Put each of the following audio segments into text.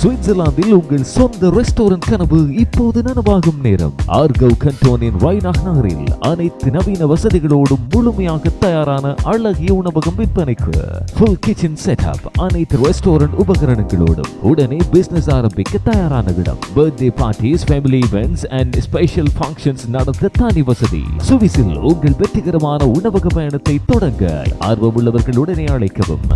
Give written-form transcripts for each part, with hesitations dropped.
சுவிட்சர்லாந்தில் உங்கள் சொந்த ரெஸ்டாரண்ட் கனவு இப்போது நனவாகும் நேரம். ஆர்கவ் கண்டோனின் ரைனாக் நகரில் அனைத்து நவீன வசதிகளோடும் முழுமையாக தயாரான அழகிய உணவகம் விற்பனைக்கு. ஃபுல் கிச்சன் செட்டப், அனைத்து ரெஸ்டாரண்ட் உபகரணங்களோடும் உடனே பிசினஸ் ஆரம்பிக்க தயாரான இடம். Birthday parties, family events and special functions நடத்த தனி வசதி. சுவிஸில் உங்கள் வெற்றிகரமான உணவக பயணத்தை தொடங்க ஆர்வமுள்ளவர்கள் உடனே அழைக்கவும்.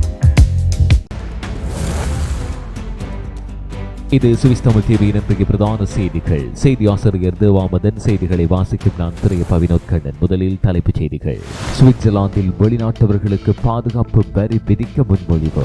இது சுவிஸ் தமிழ் டிவியின் இன்றைய பிரதான செய்திகள். செய்தி ஆசிரியர் தேவாமதன். செய்திகளை வாசிக்கும் நான் திரைய வினோத் கண்ணன். முதலில் தலைப்புச் செய்திகள். சுவிட்சர்லாந்தில் வெளிநாட்டவர்களுக்கு பாதுகாப்பு வரி விதிக்க முன்மொழிவு.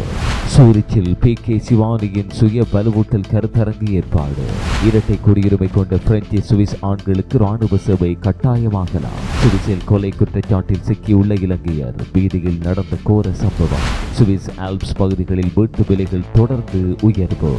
சூரிச்சில் PK சிவானியின் சுய வலுவூட்டல் கருத்தரங்கு ஏற்பாடு. இரட்டை குடியுரிமை கொண்ட பிரெஞ்சு சுவிஸ் ஆண்களுக்கு ராணுவ சேவை கட்டாயமாகலாம். சுவிஸில் கொலை குற்றச்சாட்டில் சிக்கியுள்ள இலங்கையர். வீதியில் நடந்த கோர சம்பவம். சுவிஸ் ஆல்ப்ஸ் பகுதிகளில் வீட்டு விலைகள் தொடர்ந்து உயர்வு.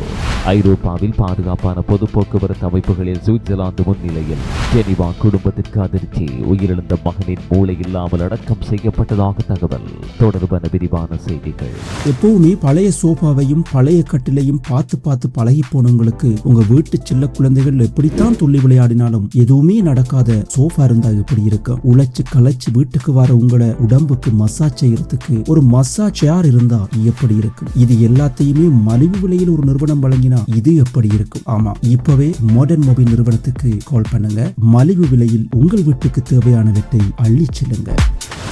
ஐரோப்பாவில் பாதுகாப்பான பொது போக்குவரத்து அமைப்புகளில் சுவிட்சர்லாந்து முன்னிலையில். ஜெனிவா குடும்பத்திற்கு அதிர்ச்சி. உயிரிழந்த மகனின் மூளை இல்லாமல் அடக்கம் செய்யப்பட்டதாக தகவல். தொடர்பான விரிவான செய்திகள். எப்பவுமே பழைய சோஃபாவையும் பழைய கட்டிலையும் பார்த்து பழகி போனவங்களுக்கு உங்க வீட்டு சின்ன குழந்தைகள் எப்படித்தான் துள்ளி விளையாடினாலும் எதுவுமே நடக்காத சோஃபா இருந்தா எப்படி இருக்கும்? உழைச்சு களைச்சு வீட்டுக்கு வர உங்களை உடம்புக்கு மசாஜ் செய்யறதுக்கு ஒரு மசாஜ் சேர் இருந்தா எப்படி இருக்கும்? இது எல்லாத்தையுமே மலிவு விலையில் ஒரு நிறுவனம் வழங்கினா இது எப்படி இருக்கும்? ஆமா, இப்பவே மாடர்ன் மொபைல் நிறுவனத்துக்கு கால் பண்ணுங்க. மலிவு விலையில் உங்கள் வீட்டுக்கு தேவையானவற்றை அள்ளி செல்லுங்க.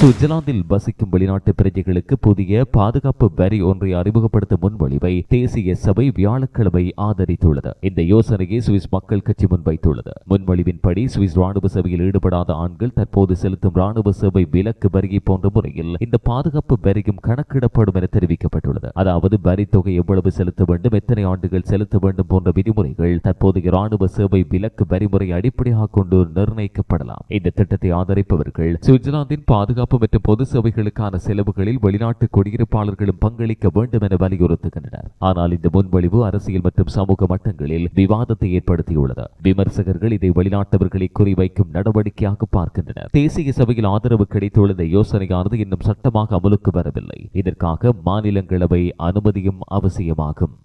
சுவிட்சர்லாந்தில் வசிக்கும் வெளிநாட்டு பிரஜைகளுக்கு புதிய பாதுகாப்பு வரி ஒன்றை அறிமுகப்படுத்த முன்மொழிவை தேசிய சபை வியாழக்கிழமை ஆதரித்துள்ளது. இந்த யோசனையை சுவிஸ் மக்கள் கட்சி முன்வைத்துள்ளது. முன்மொழிவின்படி சுவிஸ் ராணுவ சேவையில் ஈடுபடாத ஆண்கள் தற்போது செலுத்தும் ராணுவ சேவை விலக்கு வரியை போன்ற முறையில் இந்த பாதுகாப்பு வரியும் கணக்கிடப்படும் என தெரிவிக்கப்பட்டுள்ளது. அதாவது வரி தொகை எவ்வளவு செலுத்த வேண்டும், எத்தனை ஆண்டுகள் செலுத்த வேண்டும் போன்ற விதிமுறைகள் தற்போதைய ராணுவ சேவை விலக்கு வரிமுறை அடிப்படையாக கொண்டு நிர்ணயிக்கப்படலாம். இந்த திட்டத்தை ஆதரிப்பவர்கள் சுவிட்சர்லாந்தின் பாதுகாப்பு மற்றும் பொது சேவைகளுக்கான செலவுகளில் வெளிநாட்டு குடியிருப்பாளர்களும் பங்களிக்க வேண்டும் என வலியுறுத்துகின்றனர். ஆனால் இந்த முன்மொழிவு அரசியல் மற்றும் சமூக மட்டங்களில் விவாதத்தை ஏற்படுத்தியுள்ளது. விமர்சகர்கள் இதை வெளிநாட்டவர்களை குறிவைக்கும் நடவடிக்கையாக பார்க்கின்றனர். தேசிய சபையில் ஆதரவு கிடைத்துள்ள இந்த யோசனையானது இன்னும் சட்டமாக அமலுக்கு வரவில்லை. இதற்காக மாநிலங்களவை அனுமதியும் அவசியமாகும்.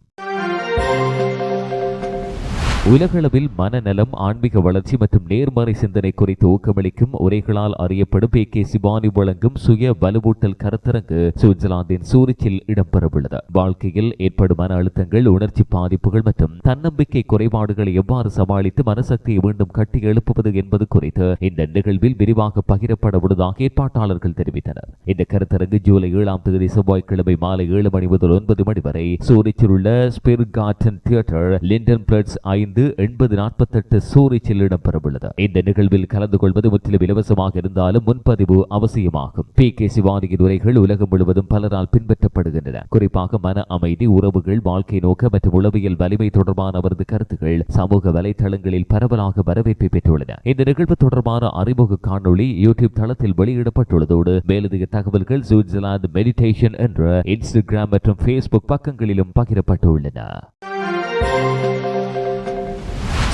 உலகளவில் மனநலம், ஆன்மீக வளர்ச்சி மற்றும் நேர்மறை சிந்தனை குறித்து ஊக்கமளிக்கும் உரைகளால் அறியப்படும் PK சிவானி வழங்கும் சுய வலுவூட்டல் கருத்தரங்கு சுவிட்சர்லாந்தின் சூரிச்சில் இடம்பெறவுள்ளது. வாழ்க்கையில் ஏற்படும் மன அழுத்தங்கள், உணர்ச்சி பாதிப்புகள் மற்றும் தன்னம்பிக்கை குறைபாடுகளை எவ்வாறு சமாளித்து மனசக்தியை மீண்டும் கட்டி எழுப்புவது என்பது குறித்து இந்த நிகழ்வில் விரிவாக பகிரப்பட உள்ளதாக ஏற்பாட்டாளர்கள் தெரிவித்தனர். இந்த கருத்தரங்கு ஜூலை 7ஆம் தேதி செவ்வாய்க்கிழமை மாலை 7 மணி முதல் 9 மணி வரை சூரிச்சில் உள்ள ஸ்பிர்கார்டன் தியேட்டர், லிண்டன் பிளட்ஸ் 5-80-48 சூரிச்சில் இடம்பெறவுள்ளது. இந்த நிகழ்வில் கலந்து கொள்வது முற்றிலும் இலவசமாக இருந்தாலும் முன்பதிவு அவசியமாகும். PK சிவானியின் உரைகள் உலகம் முழுவதும் பலரால் பின்பற்றப்படுகின்றன. குறிப்பாக மன அமைதி, உறவுகள், வாழ்க்கை நோக்க மற்றும் உளவியல் வலிமை தொடர்பான அவரது கருத்துக்கள் சமூக வலைதளங்களில் பரவலாக வரவேற்பை பெற்றுள்ளன. இந்த நிகழ்வு தொடர்பான அறிமுக காணொளி யூடியூப் தளத்தில் வெளியிடப்பட்டுள்ளதோடு மேலதிக தகவல்கள் சுவிட்சர்லாந்து மெடிடேஷன் என்ற இன்ஸ்டாகிராம் மற்றும் Facebook பக்கங்களிலும் பகிரப்பட்டுள்ளன.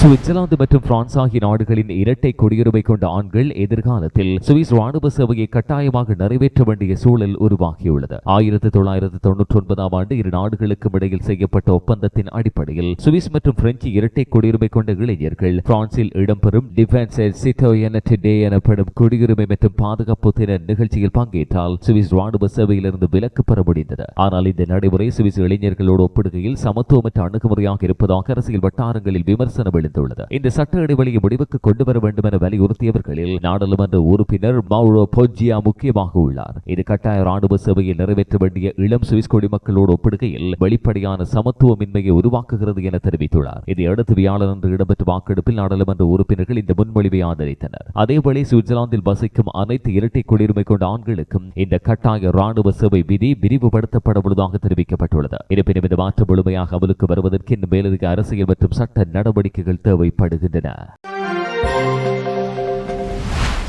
சுவிட்சர்லாந்து மற்றும் பிரான்ஸ் ஆகிய நாடுகளின் இரட்டை குடியுரிமை கொண்ட ஆண்கள் எதிர்காலத்தில் சுவிஸ் ராணுவ சேவையை கட்டாயமாக நிறைவேற்ற வேண்டிய சூழல் உருவாகியுள்ளது. 1999ஆம் ஆண்டு இரு நாடுகளுக்கும் இடையில் செய்யப்பட்ட ஒப்பந்தத்தின் அடிப்படையில் சுவிஸ் மற்றும் பிரெஞ்சு இரட்டை குடியுரிமை கொண்ட இளைஞர்கள் பிரான்சில் இடம்பெறும் டிஃபென்ஸ் சிட்டோயனிட்டி டே எனப்படும் குடியுரிமை மற்றும் பாதுகாப்பு தின நிகழ்ச்சியில் பங்கேற்றால் சுவிஸ் ராணுவ சேவையிலிருந்து விலக்கு பெற முடிந்தது. ஆனால் இந்த நடைமுறை சுவிஸ் இளைஞர்களோடு ஒப்பிடுகையில் சமத்துவமற்ற அணுகுமுறையாக இருப்பதாக அரசியல் வட்டாரங்களில் விமர்சனம் எழுந்துள்ளது. இந்த சட்ட இடைவெளியை முடிவுக்கு கொண்டு வர வேண்டும் என வலியுறுத்தியவர்களில் நாடாளுமன்ற உறுப்பினர் மௌரோ பொஜியா முக்கியமாக உள்ளார். இது கட்டாய ராணுவ சேவையை நிறைவேற்ற வேண்டிய இளம் சுவிஸ் குடிமக்களோடு ஒப்பிடுகையில் வெளிப்படையான சமத்துவமின்மையை உருவாக்குகிறது என தெரிவித்துள்ளார். இதையடுத்து வியாழனன்று இடம்பெற்ற வாக்கெடுப்பில் நாடாளுமன்ற உறுப்பினர்கள் இந்த முன்மொழிவை ஆதரித்தனர். அதேவேளை சுவிட்சர்லாந்தில் வசிக்கும் அனைத்து இரட்டை குடியுரிமை கொண்ட ஆண்களுக்கும் இந்த கட்டாய ராணுவ சேவை விதி விரிவுபடுத்தப்பட உள்ளதாக தெரிவிக்கப்பட்டுள்ளது. இருப்பினும் இந்த மாற்றம் முழுமையாக அமலுக்கு வருவதற்கு இன்னும் மேலதிக அரசியல் மற்றும் சட்ட நடவடிக்கைகள் தேவைப்படுகின்றன.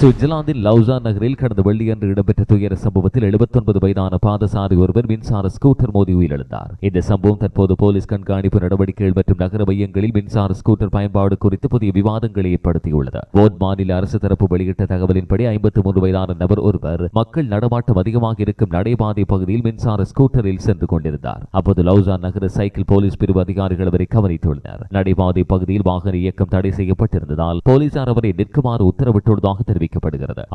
சுவிட்சர்லாந்தின் லவுசான் நகரில் கடந்த வெள்ளியன்று இடம்பெற்ற துயர சம்பவத்தில் 79 வயதான பாதசாரி ஒருவர் மின்சார ஸ்கூட்டர் மோதி உயிரிழந்தார். இந்த சம்பவம் தற்போது போலீஸ் கண்காணிப்பு நடவடிக்கைகள் மற்றும் நகர மையங்களில் மின்சார ஸ்கூட்டர் பயன்பாடு குறித்து புதிய விவாதங்களை ஏற்படுத்தியுள்ளது. போர்ட் மாநில அரசு தரப்பு வெளியிட்ட தகவலின்படி 53 வயதான நபர் ஒருவர் மக்கள் நடமாட்டம் அதிகமாக இருக்கும் நடைபாதை பகுதியில் மின்சார ஸ்கூட்டரில் சென்று கொண்டிருந்தார். அப்போது லவுசான் நகர சைக்கிள் போலீஸ் பிரிவு அதிகாரிகள் அவரை கவனித்துள்ளனர். நடைபாதை பகுதியில் வாகன இயக்கம் தடை செய்யப்பட்டிருந்ததால் போலீசார் அவரை நிற்குமாறு உத்தரவிட்டுள்ளதாக தெரிவிக்கப்படுகிறது.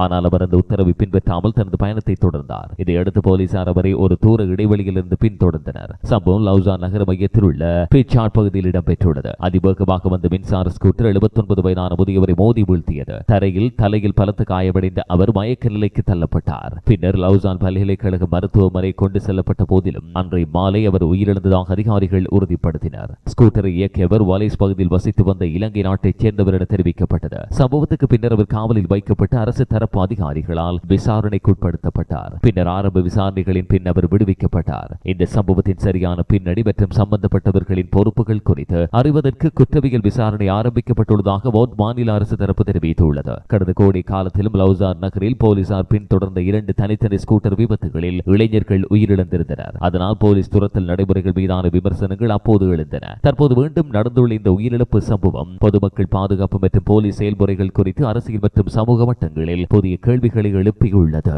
ஆனால் அவர் அந்த உத்தரவை பின்பற்றாமல் தனது பயணத்தை தொடர்ந்தார். இதையடுத்து போலீசார் அவரை ஒரு தூர இடைவெளியில் இருந்து பின்தொடர்ந்தனர். சம்பவம் லவுசான் நகர மையத்தில் உள்ள பிச்சார்ட் பகுதியில் இடம்பெற்றுள்ளது. அதிவேகமாக வந்த மின்சார ஸ்கூட்டர் 79 வயதான முதியவரை மோதி வீழ்த்தியது. தரையில் தலையில் பலத்த காயமடைந்த அவர் மயக்க நிலைக்கு தள்ளப்பட்டார். பின்னர் லவுசான் பல்கலைக்கழக மருத்துவமனை கொண்டு செல்லப்பட்ட போதிலும் அன்றைய மாலை அவர் உயிரிழந்ததாக அதிகாரிகள் உறுதிப்படுத்தினர். ஸ்கூட்டரை இயக்கியவர் வாலேஸ் பகுதியில் வசித்து வந்த இலங்கை நாட்டைச் சேர்ந்தவர் என தெரிவிக்கப்பட்டது. சம்பவத்துக்கு பின்னர் அவர் காவலில் வைக்கப்பட்டு அரசு தரப்பு அதிகாரிகளால் விசாரணைக்குட்படுத்தப்பட்டார். பின்னர் ஆரம்ப விசாரணைகளின் பின் அவர் விடுவிக்கப்பட்டார். இந்த சம்பவத்தின் சரியான பின்னணி மற்றும் சம்பந்தப்பட்டவர்களின் பொறுப்புகள் குறித்து அறிவதற்கு குற்றவியல் விசாரணை ஆரம்பிக்கப்பட்டுள்ளதாக போர்ட் மாநில அரசு தரப்பு தெரிவித்துள்ளது. கடந்த கோடை காலத்திலும் லவுசான் நகரில் போலீசார் பின்தொடர்ந்த 2 தனித்தனி ஸ்கூட்டர் விபத்துகளில் இளைஞர்கள் உயிரிழந்திருந்தனர். அதனால் போலீஸ் துரத்தல் நடைமுறைகள் மீதான விமர்சனங்கள் அப்போது எழுந்தன. தற்போது மீண்டும் நடந்துள்ள இந்த உயிரிழப்பு சம்பவம் பொதுமக்கள் பாதுகாப்பு மற்றும் போலீஸ் செயல்முறைகள் குறித்து அரசியல் மற்றும் சமூக மட்டங்களில் புதிய கேள்விகளை எழுப்பியுள்ளது.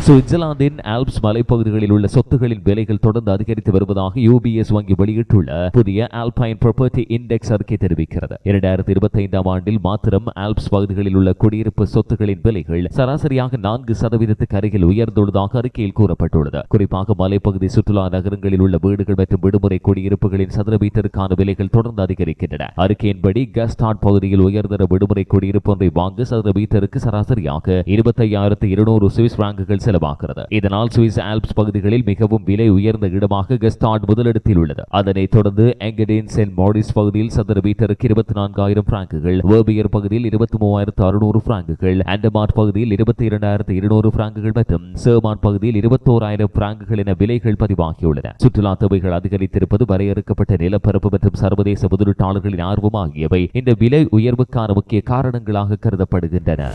சுவிட்சர்லாந்தின் ஆல்ப்ஸ் மலைப்பகுதிகளில் உள்ள சொத்துகளின் விலைகள் தொடர்ந்து அதிகரித்து வருவதாக யூபிஎஸ் வங்கி வெளியிட்டுள்ள புதிய ஆல்பைன் ப்ராப்பர்ட்டி இண்டெக்ஸ் அறிக்கை தெரிவிக்கிறது. 2025ஆம் ஆண்டில் மாத்திரம் ஆல்ப்ஸ் பகுதிகளில் உள்ள குடியிருப்பு சொத்துகளின் விலைகள் சராசரியாக 4% அருகில் உயர்ந்துள்ளதாக அறிக்கையில் கூறப்பட்டுள்ளது. குறிப்பாக மலைப்பகுதி சுற்றுலா நகரங்களில் உள்ள வீடுகள் மற்றும் விடுமுறை குடியிருப்புகளின் சதுர மீட்டருக்கான விலைகள் தொடர்ந்து அதிகரிக்கின்றன. அறிக்கையின்படி கஸ்டார்ட் பகுதியில் உயர்தர விடுமுறை குடியிருப்பு ஒன்றை வாங்க சதுர மீட்டருக்கு சராசரியாக 25,200 சுவிஸ் பிராங்குகள் செலவாகிறது. இதனால் சுவிஸ் ஆல்ப்ஸ் பகுதிகளில் மிகவும் விலை உயர்ந்த இடமாக கஸ்டார்ட் முதலிடத்தில் உள்ளது. அதனைத் தொடர்ந்து எங்கடேன் சென்ட் மாரிஸ் பகுதியில் சதுர மீட்டருக்கு 24,000 பிராங்குகள், வேர்பியர் பகுதியில் 23,600 பிராங்குகள், அண்டமார்ட் பகுதியில் 22,200 பிராங்குகள் மற்றும் சேர்மான் பகுதியில் 21,000 பிராங்குகள் என விலைகள் பதிவாகியுள்ளன. சுற்றுலா தேவைகள் அதிகரித்திருப்பது, வரையறுக்கப்பட்ட நிலப்பரப்பு மற்றும் சர்வதேச முதலீட்டாளர்களின் ஆர்வம் ஆகியவை இந்த விலை உயர்வுக்கான முக்கிய காரணங்களாக கருதப்படுகின்றன.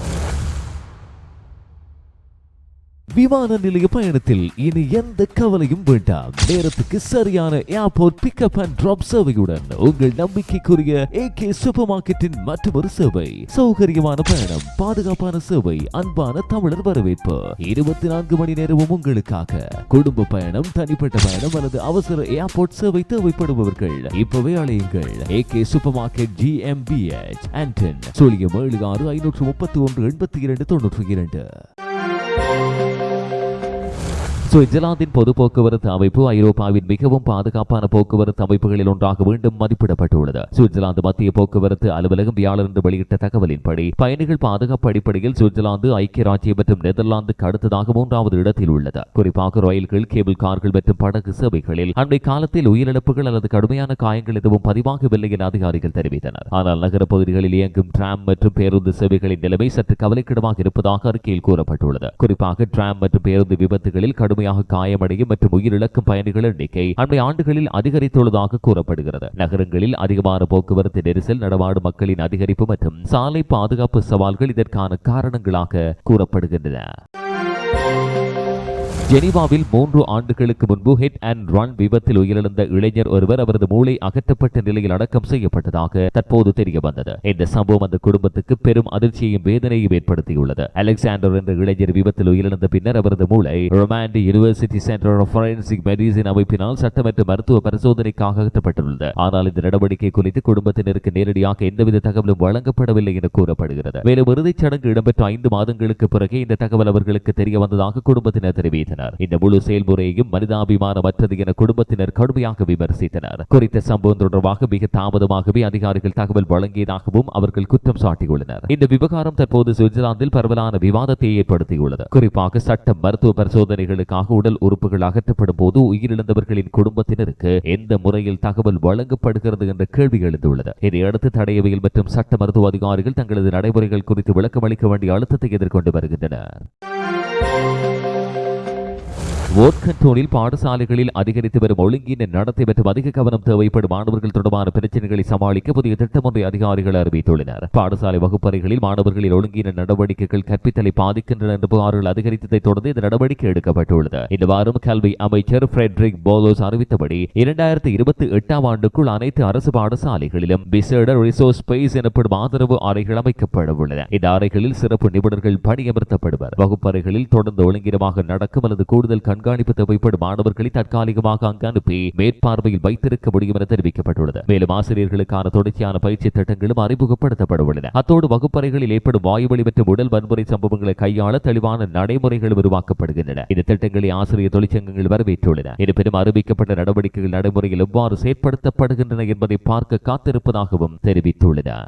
விமான நிலைய பயணத்தில் இனி எந்த கவலையும் வேண்டாம். நேரத்துக்கு சரியான ஏர்போர்ட் பிக்கப் அண்ட் டிராப் சேவையுடன் உங்கள் நம்பிக்கைக்குரிய AK சூப்பர் மார்க்கெட்டின் மற்றொரு சேவை. சௌகரியமான பயணம், பாதுகாப்பான சேவை, அன்பான தமிழர் வரவேற்பு, 24 மணி நேரமும் உங்களுக்காக. குடும்ப பயணம், தனிப்பட்ட பயணம் அல்லது அவசர ஏர்போர்ட் சேவை தேவைப்படுபவர்கள் இப்பவே அழையுங்கள். AK super market GmbH Anton 76 531 8292. சுவிட்சர்லாந்தின் பொது போக்குவரத்து அமைப்பு ஐரோப்பாவின் மிகவும் பாதுகாப்பான போக்குவரத்து அமைப்புகளில் ஒன்றாக மீண்டும் மதிப்பிடப்பட்டுள்ளது. சுவிட்சர்லாந்து மத்திய போக்குவரத்து அலுவலகம் வியாழன்று வெளியிட்ட தகவலின்படி பயணிகள் பாதுகாப்பு அடிப்படையில் சுவிட்சர்லாந்து, ஐக்கிய ராஜ்யம் மற்றும் நெதர்லாந்துக்கு அடுத்ததாக 3வது இடத்தில் உள்ளது. குறிப்பாக ரயில்கள், கேபிள் கார்கள் மற்றும் படகு சேவைகளில் அன்றைய காலத்தில் உயிரிழப்புகள் அல்லது கடுமையான காயங்கள் எதுவும் பதிவாகவில்லை என அதிகாரிகள் தெரிவித்தனர். ஆனால் நகர பகுதிகளில் இயங்கும் டிராம் மற்றும் பேருந்து சேவைகளின் நிலைமை சற்று கவலைக்கிடமாக இருப்பதாக அறிக்கையில் கூறப்பட்டுள்ளது. குறிப்பாக டிராம் மற்றும் பேருந்து விபத்துகளில் கடுமையாக காயமடையும் மற்றும் உயிரிழக்கும் பயணிகள் எண்ணிக்கை அன்றைய ஆண்டுகளில் அதிகரித்துள்ளதாக கூறப்படுகிறது. நகரங்களில் அதிகமான போக்குவரத்து நெரிசல், நடமாடும் மக்களின் அதிகரிப்பு மற்றும் சாலை பாதுகாப்பு சவால்கள் இதற்கான காரணங்களாக கூறப்படுகின்றன. ஜெனீவாவில் 3 ஆண்டுகளுக்கு முன்பு ஹிட் அண்ட் ரன் விபத்தில் உயிரிழந்த இளைஞர் ஒருவர் அவரது மூளை அகற்றப்பட்ட நிலையில் அடக்கம் செய்யப்பட்டதாக தற்போது தெரிய வந்தது. இந்த சம்பவம் அந்த குடும்பத்துக்கு பெரும் அதிர்ச்சியையும் வேதனையும் ஏற்படுத்தியுள்ளது. அலெக்சாண்டர் என்ற இளைஞர் விபத்தில் உயிரிழந்த பின்னர் அவரது மூளை ரொமாண்டி யூனிவர்சிட்டி சென்டர் ஆஃப் ஃபோரென்சிக் மெடிசின் அமைப்பினால் சட்டமற்ற மருத்துவ பரிசோதனைக்காக அகற்றப்பட்டுள்ளது. ஆனால் இந்த நடவடிக்கை குறித்து குடும்பத்தினருக்கு நேரடியாக எந்தவித தகவலும் வழங்கப்படவில்லை என கூறப்படுகிறது. மேலும் இறுதிச் சடங்கு இடம்பெற்ற 5 மாதங்களுக்கு பிறகு இந்த தகவல் அவர்களுக்கு தெரிய வந்ததாக குடும்பத்தினர் தெரிவித்தனர். இந்த முழு செயல்முறையையும் மனிதாபிமானமற்றது என குடும்பத்தினர் கடுமையாக விமர்சித்தனர். குறித்த சம்பவம் தொடர்பாக மிக தாமதமாகவே அதிகாரிகள் தகவல் வழங்கியதாகவும் அவர்கள் குற்றம் சாட்டியுள்ளனர். இந்த விவகாரம் தற்போது சுவிட்சர்லாந்தில் பரவலான விவாதத்தை ஏற்படுத்தியுள்ளது. குறிப்பாக சட்ட மருத்துவ பரிசோதனைகளுக்காக உடல் உறுப்புகள் அகற்றப்படும் போது உயிரிழந்தவர்களின் குடும்பத்தினருக்கு எந்த முறையில் தகவல் வழங்கப்படுகிறது என்ற கேள்வி எழுந்துள்ளது. இதையடுத்து தடயவியல் மற்றும் சட்ட மருத்துவ அதிகாரிகள் தங்களது நடைமுறைகள் குறித்து விளக்கம் அளிக்க வேண்டிய அழுத்தத்தை எதிர்கொண்டு வருகின்றனர். வோட் கண்ட்ரோலில் பாடசாலைகளில் அதிகரித்து வரும் ஒழுங்கின நடத்தை மற்றும் அதிக கவனம் தேவைப்படும் மாணவர்கள் தொடர்பான பிரச்சனைகளை சமாளிக்க புதிய திட்டம் ஒன்றை அதிகாரிகள் அறிவித்துள்ளனர். பாடசாலை வகுப்பறைகளில் மாணவர்களின் ஒழுங்கின நடவடிக்கைகள் கற்பித்தலை பாதிக்கின்றன என்ற புகார்கள் அதிகரித்ததை தொடர்ந்து இந்த நடவடிக்கை எடுக்கப்பட்டுள்ளது. இந்த வாரம் கல்வி அமைச்சர் ஃபிரெட்ரிக் போலோஸ் அறிவித்தபடி 2028 ஆண்டுக்குள் அனைத்து அரசு பாடசாலைகளிலும் விசேட ரிசோர்ஸ் ஸ்பேஸ் எனப்படும் ஆதரவு அறைகள் அமைக்கப்பட உள்ளன. இந்த அறைகளில் சிறப்பு நிபுணர்கள் பணியமர்த்தப்படுவர். வகுப்பறைகளில் தொடர்ந்து ஒழுங்கினமாக நடக்கும் அல்லது கூடுதல் கண்காணிப்பு தேவைப்படும் மாணவர்களை தற்காலிகமாக அங்கு அனுப்பி மேற்பார்வையில் வைத்திருக்க முடியும் என தெரிவிக்கப்பட்டுள்ளது. மேலும் ஆசிரியர்களுக்கான தொடர்ச்சியான பயிற்சி திட்டங்களும் அறிமுகப்படுத்தப்பட உள்ளன. அத்தோடு வகுப்பறைகளில் ஏற்படும் வாயுவழி மற்றும் உடல் வன்முறை சம்பவங்களை கையாள தெளிவான நடைமுறைகள் உருவாக்கப்படுகின்றன. இந்த திட்டங்களை ஆசிரியர் தொழிற்சங்கங்கள் வரவேற்றுள்ளன. இருப்பினும் அறிவிக்கப்பட்ட நடவடிக்கைகள் நடைமுறையில் எவ்வாறு செயற்படுத்தப்படுகின்றன என்பதை பார்க்க காத்திருப்பதாகவும் தெரிவித்துள்ளன.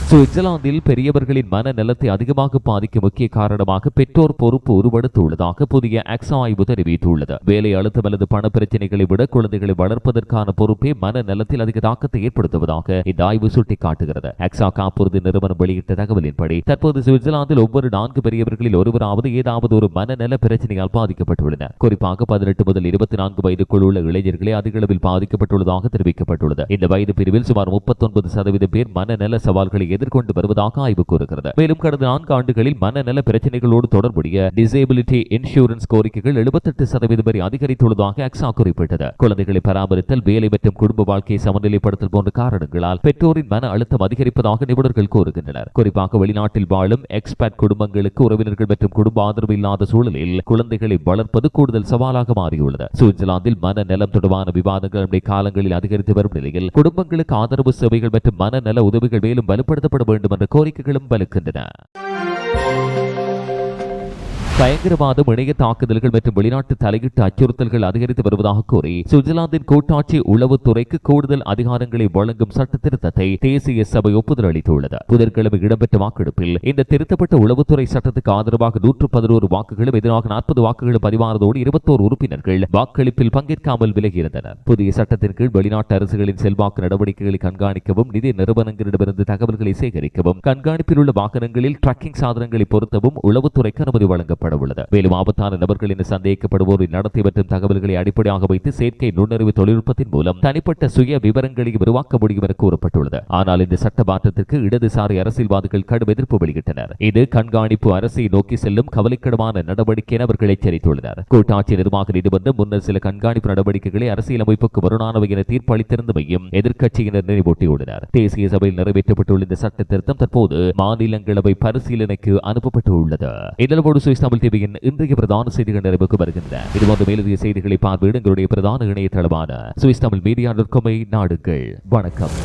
சுவிட்சர்லாந்தில் பெரியவர்களின் மனநலத்தை அதிகமாக பாதிக்கும் முக்கிய காரணமாக பெற்றோர் பொறுப்பு உருவெடுத்துள்ளதாக புதிய எக்ஸா ஆய்வு தெரிவித்துள்ளது. வேலை அழுத்தம் அல்லது பண பிரச்சனைகளை விட குழந்தைகளை வளர்ப்பதற்கான பொறுப்பே மனநலத்தில் அதிக தாக்கத்தை ஏற்படுத்துவதாக இந்த ஆய்வு சுட்டிக்காட்டுகிறது. எக்ஸா காப்புறுதி நிறுவனம் வெளியிட்ட தகவலின்படி தற்போது சுவிட்சர்லாந்தில் ஒவ்வொரு 4 பெரியவர்களில் ஒருவராவது ஏதாவது ஒரு மனநல பிரச்சனையால் பாதிக்கப்பட்டுள்ளனர். குறிப்பாக 18 முதல் 24 வயதுக்குள் உள்ள இளைஞர்களே அதிக அளவில் பாதிக்கப்பட்டுள்ளதாக தெரிவிக்கப்பட்டுள்ளது. இந்த வயது பிரிவில் சுமார் 39% பேர் மனநல சவால்களை எதிர்கொண்டு வருவதாக ஆய்வு கூறுகிறது. மேலும் கடந்த 4 ஆண்டுகளில் மனநல பிரச்சனைகளோடு தொடர்புடைய டிசேபிலிட்டி இன்சூரன்ஸ் கோரிக்கைகள் 78% வரை அதிகரித்துள்ளதாக எக்ஸா குறிப்பிட்டது. குழந்தைகளை பராமரித்தல், வேலை மற்றும் குடும்ப வாழ்க்கையை சமநிலைப்படுத்தல் போன்ற காரணங்களால் பெற்றோரின் மன அழுத்தம் அதிகரிப்பதாக நிபுணர்கள் கூறுகின்றனர். குறிப்பாக வெளிநாட்டில் வாழும் எக்ஸ்பேட் குடும்பங்களுக்கு உறவினர்கள் மற்றும் குடும்ப ஆதரவு இல்லாத சூழலில் குழந்தைகளை வளர்ப்பது கூடுதல் சவாலாக மாறியுள்ளது. சுவிட்சர்லாந்தில் மனநலம் தொடர்பான விவாதங்கள் காலங்களில் அதிகரித்து வரும் நிலையில் குடும்பங்களுக்கு ஆதரவு சேவைகள் மற்றும் மனநல உதவிகள் மேலும் வலுப்படுத்த வேண்டும் என்ற கோரிக்கைகளும் வலுக்கின்றன. பயங்கரவாதம், இணைய தாக்குதல்கள் மற்றும் வெளிநாட்டு தலையீட்டு அச்சுறுத்தல்கள் அதிகரித்து வருவதாக கூறி சுவிட்சர்லாந்தின் கூட்டாட்சி உளவுத்துறைக்கு கூடுதல் அதிகாரங்களை வழங்கும் சட்ட திருத்தத்தை தேசிய சபை ஒப்புதல் அளித்துள்ளது. புதன்கிழமை இடம்பெற்ற வாக்கெடுப்பில் இந்த திருத்தப்பட்ட உளவுத்துறை சட்டத்துக்கு ஆதரவாக 111 வாக்குகளும் எதிராக 40 வாக்குகளும் பதிவானதோடு 21 உறுப்பினர்கள் வாக்களிப்பில் பங்கேற்காமல் விலகியிருந்தனர். புதிய சட்டத்தின் கீழ் வெளிநாட்டு அரசுகளின் செல்வாக்கு நடவடிக்கைகளை கண்காணிக்கவும், நிதி நிறுவனங்களிடமிருந்து தகவல்களை சேகரிக்கவும், கண்காணிப்பில் உள்ள வாகனங்களில் ட்ராக்கிங் சாதனங்களை பொருத்தவும் உளவுத்துறைக்கு அனுமதி வழங்கப்படும். மேலும் ஆபத்தான நபர்கள் என சந்தேகிக்கப்படுவோரின் நடத்தை மற்றும் தகவல்களை அடிப்படையாக வைத்து செயற்கை நுண்ணறிவு தொழில்நுட்பத்தின் மூலம் தனிப்பட்ட சுய விவரங்களை உருவாக்க முடியும் என கூறப்பட்டுள்ளது. ஆனால் இந்த சட்ட மாற்றத்திற்கு இடதுசாரி அரசியல்வாதிகள் கடும் எதிர்ப்பு வெளியிட்டனர். இது கண்காணிப்பு அரசை நோக்கி செல்லும் கவலைக்கிடமான நடவடிக்கை என அவர்கள் எச்சரித்துள்ளனர். கூட்டாட்சி நிர்வாக நீதிமன்றம் முன்னர் சில கண்காணிப்பு நடவடிக்கைகளை அரசியலமைப்புக்கு வருணானவை என தீர்ப்பு அளித்திருந்தமையும் எதிர்க்கட்சியினர் நினைவூட்டியுள்ளனர். தேசிய சபையில் நிறைவேற்றப்பட்டுள்ள இந்த சட்ட திருத்தம் தற்போது மாநிலங்களவை பரிசீலனைக்கு அனுப்பப்பட்டுள்ளது. இதனோடு சுவிஸ் தமிழ் டிவியின் இன்றைய பிரதான செய்திகள் நிறைவுக்கு வருகின்றன. இதுபோன்ற மேலதிக செய்திகளை பார்வையிட எங்களுடைய பிரதான இணையதளமான சுவிஸ் தமிழ் மீடியா.com நாடுங்கள். வணக்கம்.